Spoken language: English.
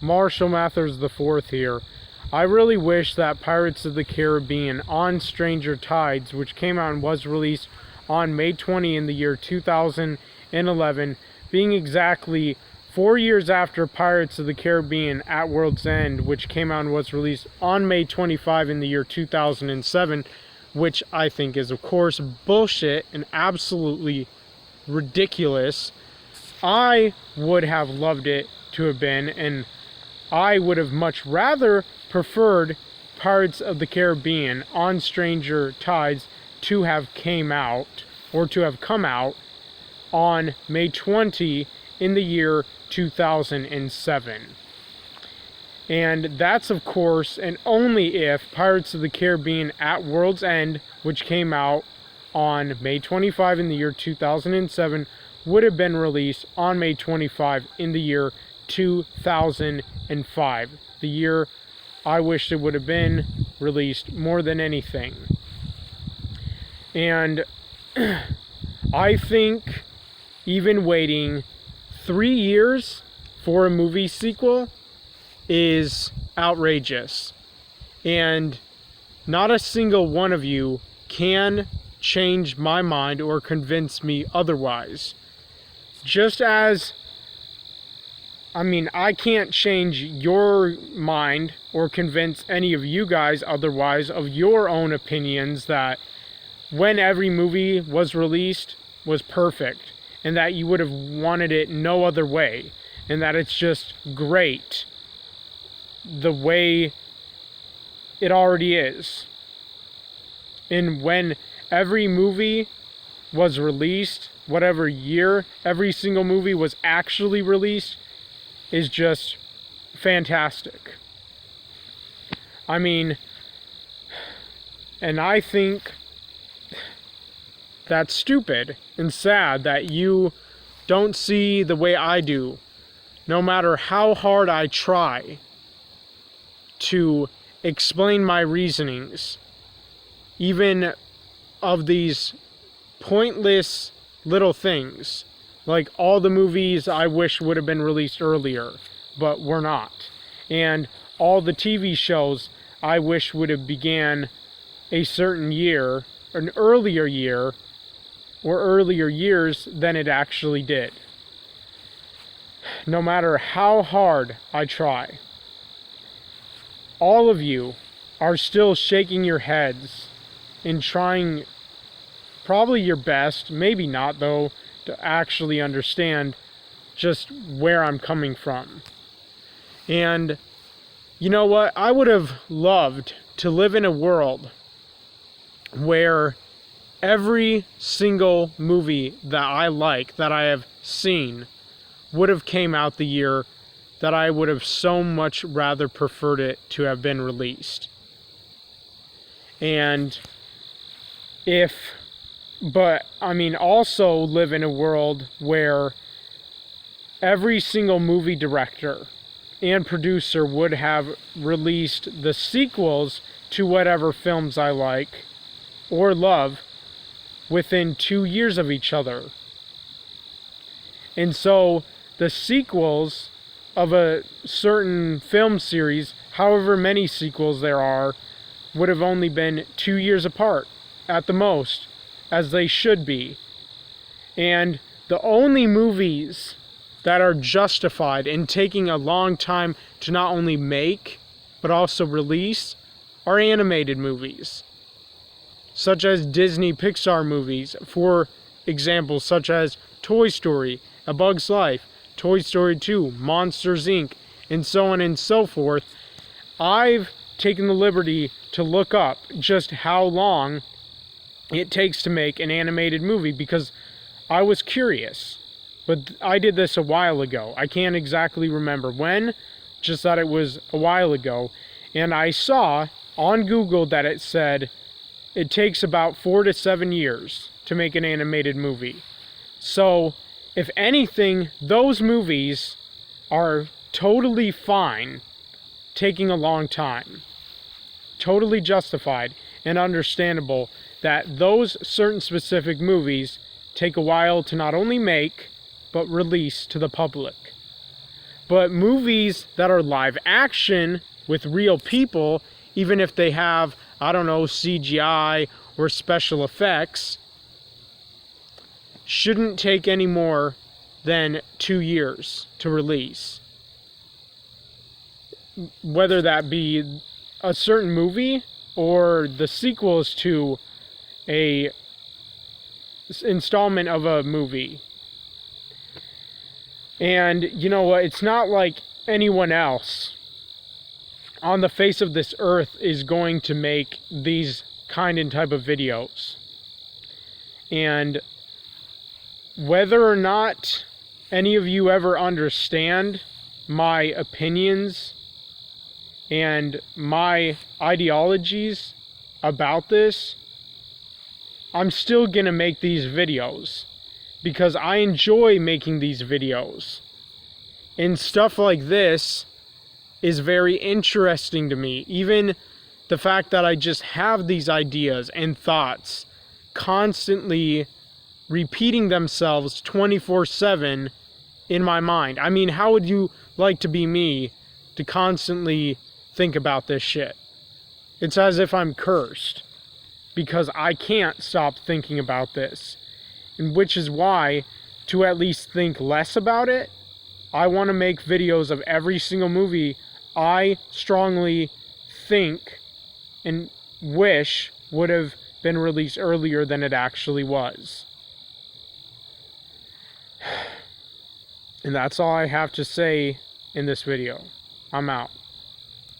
Marshall Mathers IV here. I really wish that Pirates of the Caribbean On Stranger Tides, which came out and was released on May 20 in the year 2011, being exactly 4 years after Pirates of the Caribbean At World's End, which came out and was released on May 25 in the year 2007, which I think is, of course, bullshit and absolutely ridiculous. I would have loved it to have been, and I would have much rather preferred Pirates of the Caribbean On Stranger Tides to have come out on May 20 in the year 2007. And that's, of course, and only if Pirates of the Caribbean At World's End, which came out on May 25 in the year 2007, would have been released on May 25 in the year 2005. The year I wished it would have been released more than anything. And I think even waiting 3 years for a movie sequel is outrageous. And not a single one of you can change my mind or convince me otherwise. Just as, I can't change your mind or convince any of you guys otherwise of your own opinions that when every movie was released was perfect and that you would have wanted it no other way and that it's just great the way it already is. And when every movie was released, whatever year every single movie was actually released, is just fantastic. And I think that's stupid and sad that you don't see the way I do, no matter how hard I try to explain my reasonings, even of these pointless little things, like all the movies I wish would have been released earlier, but were not, and all the TV shows I wish would have began a certain year, an earlier year, or earlier years than it actually did. No matter how hard I try, all of you are still shaking your heads and trying probably your best, maybe not though, to actually understand just where I'm coming from. And you know what? I would have loved to live in a world where every single movie that I like, that I have seen, would have came out the year that I would have so much rather preferred it to have been released. And also live in a world where every single movie director and producer would have released the sequels to whatever films I like or love within 2 years of each other. And so the sequels of a certain film series, however many sequels there are, would have only been 2 years apart at the most, as they should be. And the only movies that are justified in taking a long time to not only make but also release are animated movies, such as Disney Pixar movies, for example, such as Toy Story, A Bug's Life, Toy Story 2, Monsters Inc., and so on and so forth. I've taken the liberty to look up just how long it takes to make an animated movie because I was curious. But I did this a while ago. I can't exactly remember when, just that it was a while ago. And I saw on Google that it said it takes about 4 to 7 years to make an animated movie. So, if anything, those movies are totally fine taking a long time. Totally justified and understandable that those certain specific movies take a while to not only make, but release to the public. But movies that are live action with real people, even if they have, I don't know, CGI or special effects, shouldn't take any more than 2 years to release. Whether that be a certain movie or the sequels to a installment of a movie. And you know what? It's not like anyone else on the face of this earth is going to make these kind and type of videos. And whether or not any of you ever understand my opinions and my ideologies about this, I'm still gonna make these videos because I enjoy making these videos. And stuff like this is very interesting to me. Even the fact that I just have these ideas and thoughts constantly repeating themselves 24/7 in my mind. I mean, how would you like to be me to constantly think about this shit? It's as if I'm cursed because I can't stop thinking about this. And which is why, to at least think less about it, I want to make videos of every single movie I strongly think and wish would have been released earlier than it actually was. And that's all I have to say in this video. I'm out.